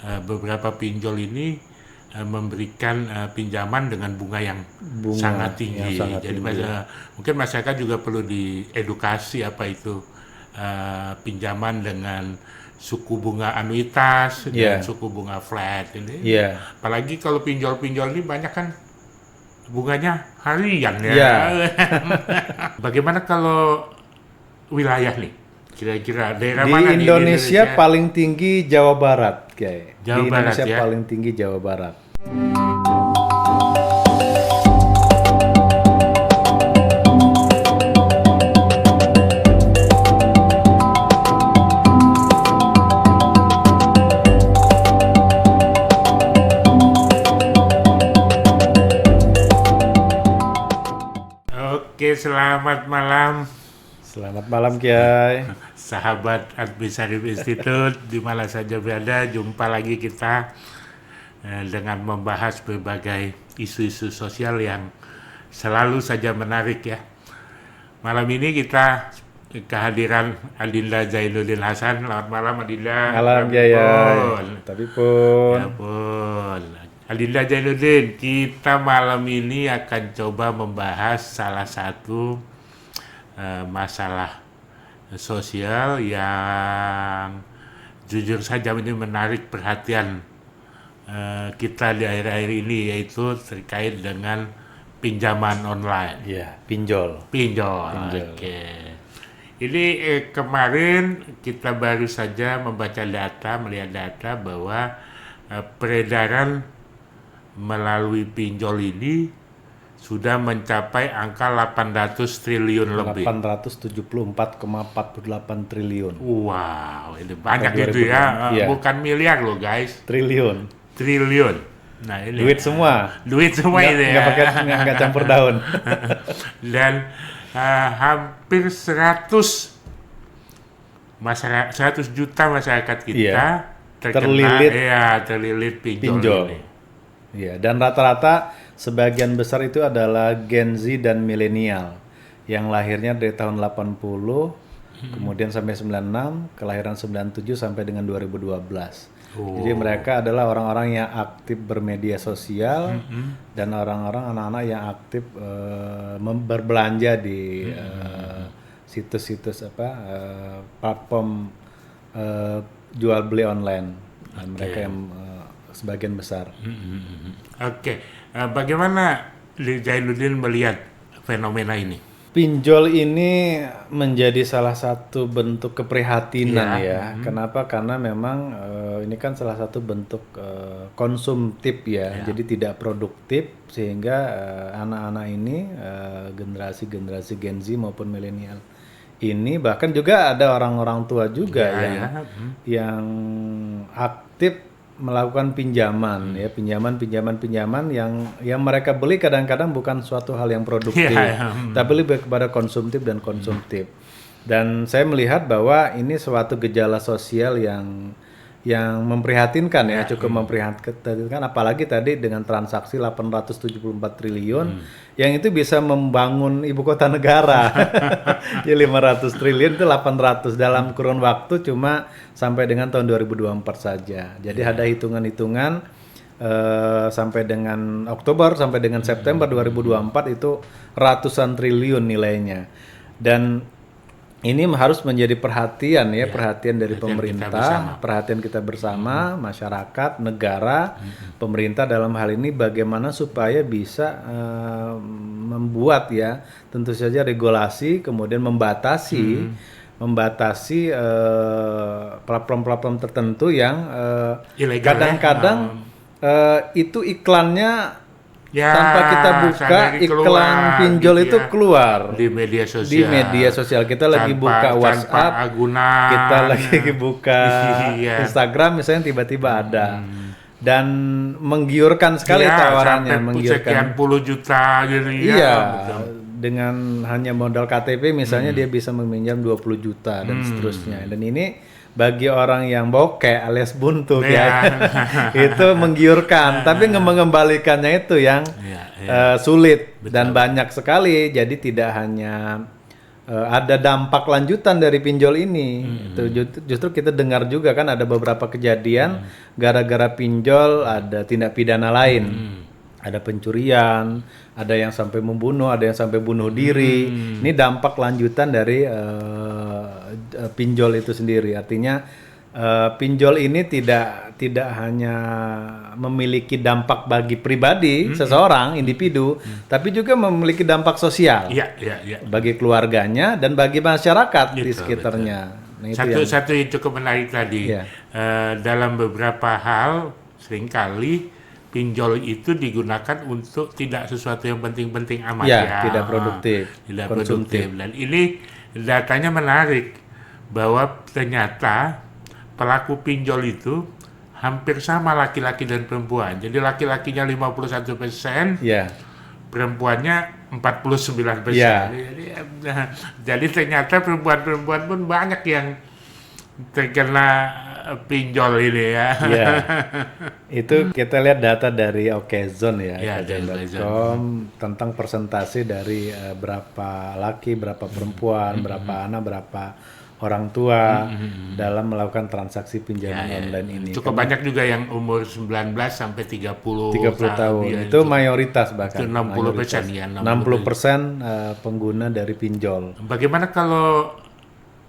beberapa pinjol ini memberikan pinjaman dengan bunga yang Bunga sangat yang tinggi. sangat Jadi tinggi. mungkin masyarakat juga perlu diedukasi apa itu pinjaman dengan suku bunga anuitas dan Iya, suku bunga flat ini. iya, Apalagi kalau pinjol-pinjol ini banyak kan bunganya harian ya. iya. Bagaimana kalau wilayah nih? Kira-kira daerah Di mana nih di Indonesia Indonesia? paling tinggi Jawa Barat, kayak. Di Jawa Barat Indonesia ya. paling tinggi Jawa Barat. Oke, selamat malam Selamat malam, Kiai. sahabat Admisarif Institute di mana saja berada. Jumpa lagi kita dengan membahas berbagai isu-isu sosial yang selalu saja menarik ya. Malam ini kita kehadiran Adinda Zainuddin Hasan. Selamat malam Adinda. Malam, Tapi Kiai. pun. Tapi pun, Ya pun. Adinda Zainuddin, kita malam ini akan coba membahas salah satu masalah sosial yang jujur saja ini menarik perhatian kita di akhir-akhir ini, yaitu terkait dengan pinjaman online. ya, pinjol. Pinjol. Pinjol. Oke. Ini kemarin kita baru saja membaca data, melihat data bahwa peredaran melalui pinjol ini sudah mencapai angka 800 triliun lebih. 874,48 triliun. Wow, ini banyak Tahun itu 2000, ya. iya. Bukan miliar loh guys, Triliun. triliun. Nah ini Duit semua. duit semua ini Nggak ya. pakai nggak campur daun. Dan hampir 100 juta masyarakat kita Iya. terkena Terlilit terlilit pinjol pinjol. ini. Iya, dan rata-rata sebagian besar itu adalah Gen Z dan milenial yang lahirnya dari tahun 80, kemudian sampai 96, kelahiran 97 sampai dengan 2012. Jadi mereka adalah orang-orang yang aktif bermedia sosial dan orang-orang anak-anak yang aktif berbelanja di situs-situs platform jual beli online. Dan mereka yang sebagian besar. Oke, bagaimana Zainuddin melihat fenomena ini? Pinjol ini menjadi salah satu bentuk keprihatinan ya. Kenapa? Karena memang ini kan salah satu bentuk konsumtif ya. Jadi tidak produktif sehingga anak-anak ini generasi-generasi Gen Z maupun milenial ini, bahkan juga ada orang-orang tua juga yang aktif melakukan pinjaman ya, pinjaman yang mereka beli kadang-kadang bukan suatu hal yang produktif, tapi lebih kepada konsumtif dan konsumtif. Dan saya melihat bahwa ini suatu gejala sosial yang memprihatinkan ya, cukup memprihatinkan, apalagi tadi dengan transaksi 874 triliun yang itu bisa membangun ibu kota negara. Ya 500 triliun itu 800 dalam kurun waktu cuma sampai dengan tahun 2024 saja. Jadi ada hitungan-hitungan sampai dengan Oktober sampai dengan September 2024 itu ratusan triliun nilainya. Dan ini harus menjadi perhatian ya, perhatian dari pemerintah, perhatian kita bersama, masyarakat, negara, pemerintah dalam hal ini bagaimana supaya bisa membuat ya, tentu saja regulasi, kemudian membatasi platform-platform tertentu yang kadang-kadang itu iklannya tanpa kita buka iklan pinjol gitu itu keluar di media sosial. Di media sosial kita lagi buka WhatsApp, kita lagi buka Instagram misalnya tiba-tiba ada. Dan menggiurkan sekali tawarannya, menggiurkan sekian puluh juta gitu ya. Iya, dengan hanya modal KTP misalnya dia bisa meminjam 20 juta dan seterusnya. Dan ini bagi orang yang bokeh alias buntu ya, itu menggiurkan, tapi mengembalikannya itu yang sulit. Dan banyak sekali. Jadi tidak hanya ada dampak lanjutan dari pinjol ini. Itu justru kita dengar juga kan ada beberapa kejadian gara-gara pinjol ada tindak pidana lain. Ada pencurian, ada yang sampai membunuh, ada yang sampai bunuh diri. Ini dampak lanjutan dari pinjol itu sendiri. Artinya pinjol ini tidak hanya memiliki dampak bagi pribadi seseorang individu, tapi juga memiliki dampak sosial bagi keluarganya dan bagi masyarakat di sekitarnya. Nah, satu yang cukup menarik tadi, dalam beberapa hal seringkali pinjol itu digunakan untuk tidak sesuatu yang penting-penting amat tidak produktif, tidak produktif. Dan ini datanya menarik bahwa ternyata pelaku pinjol itu hampir sama laki-laki dan perempuan. Jadi laki-lakinya 51%, perempuannya 49%. Jadi ternyata perempuan-perempuan pun banyak yang terkena pinjol ini ya. Itu kita lihat data dari Okezone okezone.com tentang persentase dari berapa laki, berapa perempuan, berapa anak, berapa orang tua dalam melakukan transaksi pinjaman online ini. Cukup banyak juga yang umur 19 sampai 30 tahun. Itu mayoritas bahkan. Itu 60% ya. 60% pengguna dari pinjol. Bagaimana kalau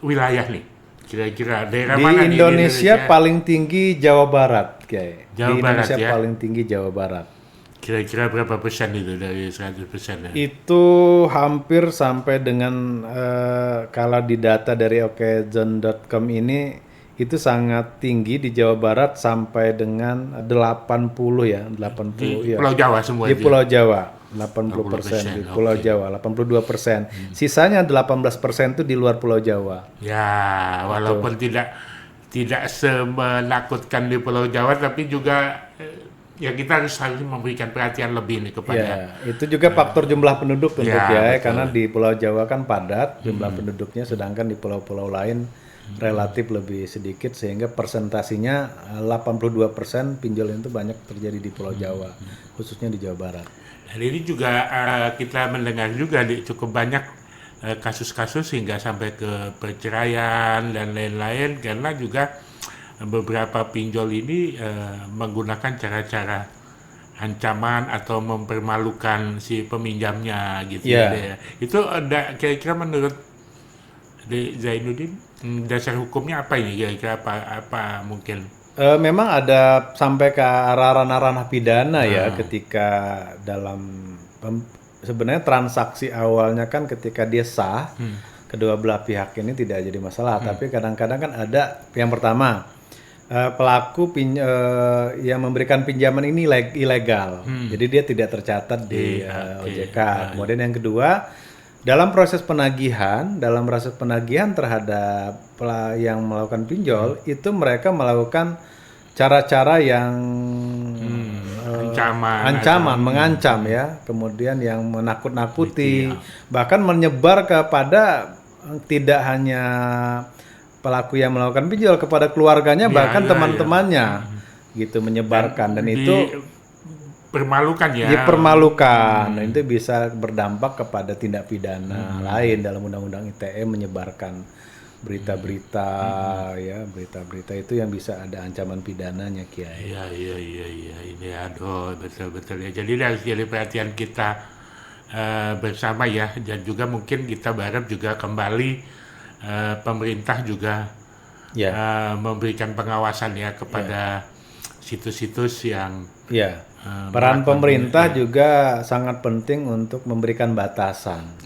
wilayah nih? Kira-kira daerah di mana Indonesia paling tinggi Jawa Barat, kayak. Jawa di Barat, Indonesia paling tinggi Jawa Barat. Kira-kira berapa persen itu dari 100%? Itu hampir sampai dengan kalau di data dari okezone.com ini itu sangat tinggi di Jawa Barat sampai dengan 80 ya, 80 di Pulau Jawa semua. Di Pulau Jawa 80% di Pulau Jawa, 82%. Sisanya 18% itu di luar Pulau Jawa. Ya, walaupun tidak semenakutkan di Pulau Jawa, tapi juga ya kita harus memberikan perhatian lebih nih kepada. Itu juga faktor jumlah penduduk tentu karena di Pulau Jawa kan padat jumlah penduduknya, sedangkan di pulau-pulau lain relatif lebih sedikit, sehingga persentasinya 82% pinjol itu banyak terjadi di Pulau Jawa, khususnya di Jawa Barat. Dan ini juga kita mendengar juga cukup banyak kasus-kasus hingga sampai ke perceraian dan lain-lain, karena juga beberapa pinjol ini menggunakan cara-cara ancaman atau mempermalukan si peminjamnya gitu. Itu ada kira-kira menurut Zainuddin dasar hukumnya apa ini, kira-kira apa mungkin? Memang ada sampai ke ranah-ranah pidana ketika dalam sebenarnya transaksi awalnya kan ketika dia sah, kedua belah pihak ini tidak jadi masalah, tapi kadang-kadang kan ada yang pertama pelaku yang memberikan pinjaman ini ilegal, jadi dia tidak tercatat di OJK. Kemudian yang kedua, dalam proses penagihan terhadap yang melakukan pinjol, itu mereka melakukan cara-cara yang ancaman, mengancam kemudian yang menakut-nakuti, bahkan menyebar kepada tidak hanya pelaku yang melakukan pinjol, kepada keluarganya, bahkan teman-temannya gitu, menyebarkan, dan itu dipermalukan dan itu bisa berdampak kepada tindak pidana lain dalam Undang-Undang ITE, menyebarkan berita-berita berita-berita itu yang bisa ada ancaman pidananya, Kiai. Iya ini betul ya. Jadi harus jadi perhatian kita bersama ya, dan juga mungkin kita berharap juga kembali pemerintah juga memberikan pengawasan kepada situs-situs yang peran pemerintah juga sangat penting untuk memberikan batasan.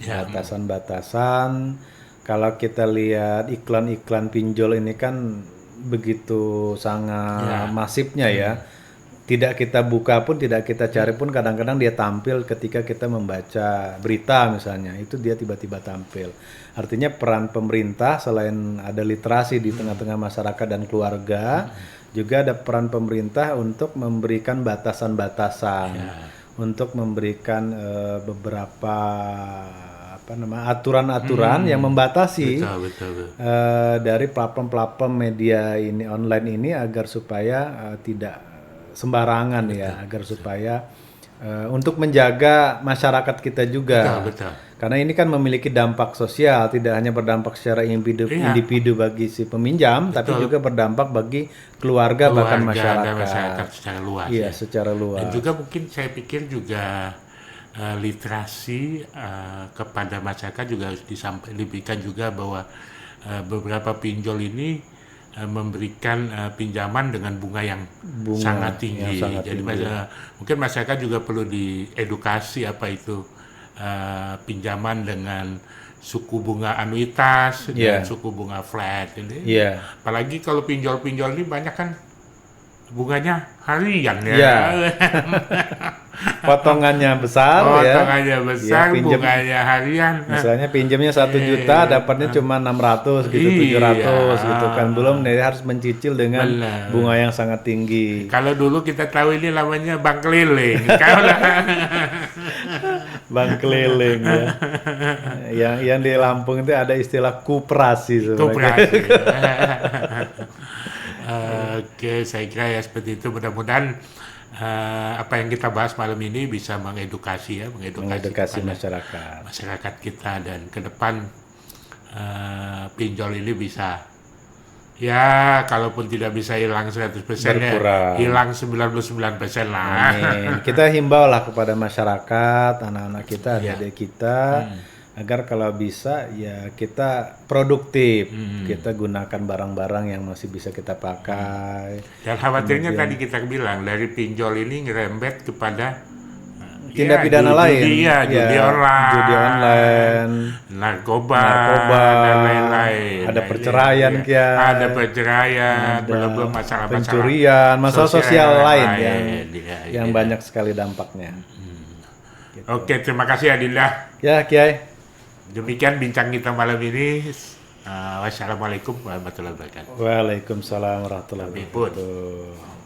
Kalau kita lihat iklan-iklan pinjol ini kan begitu sangat masifnya tidak kita buka pun, tidak kita cari pun, kadang-kadang dia tampil ketika kita membaca berita misalnya, itu dia tiba-tiba tampil. Artinya peran pemerintah selain ada literasi di tengah-tengah masyarakat dan keluarga, juga ada peran pemerintah untuk memberikan batasan-batasan, untuk memberikan beberapa aturan-aturan yang membatasi dari platform-platform media ini, online ini, agar supaya tidak sembarangan agar supaya untuk menjaga masyarakat kita juga. Betul. Karena ini kan memiliki dampak sosial, tidak hanya berdampak secara individu bagi si peminjam, tapi juga berdampak bagi keluarga bahkan dan masyarakat. masyarakat secara luas. Iya, secara luas. Dan juga mungkin saya pikir juga literasi kepada masyarakat juga harus diberikan juga bahwa beberapa pinjol ini memberikan pinjaman dengan bunga yang sangat tinggi. Jadi mungkin masyarakat juga perlu diedukasi apa itu pinjaman dengan suku bunga anuitas dan suku bunga flat ini. Apalagi kalau pinjol-pinjol ini banyak kan bunganya harian ya. Potongannya besar bunganya harian. Misalnya pinjamnya 1 juta, dapatnya cuma 600 gitu, 700 gitu kan. Belum nih harus mencicil dengan bunga yang sangat tinggi. Kalau dulu kita tahu ini namanya bank keliling. Bank keliling ya. Yang di Lampung itu ada istilah kuprasi sebenarnya. Oke, saya kira ya seperti itu. Mudah-mudahan apa yang kita bahas malam ini bisa mengedukasi masyarakat kita, dan ke depan pinjol ini bisa ya kalaupun tidak bisa hilang 100% ya, hilang 99% lah. Amin. Kita himbau lah kepada masyarakat, anak-anak kita, adik-adik kita, agar kalau bisa ya kita produktif, kita gunakan barang-barang yang masih bisa kita pakai. Dan khawatirnya tadi kita bilang dari pinjol ini ngerembet kepada tindak pidana lain, judi online, narkoba dan lain-lain. Ada perceraian, belum masalah pencurian, masalah sosial lain yang banyak sekali dampaknya. Gitu. Oke, terima kasih Adinda. Ya, Kiai. Demikian bincang kita malam ini. Wassalamualaikum warahmatullahi wabarakatuh. Waalaikumsalam warahmatullahi wabarakatuh.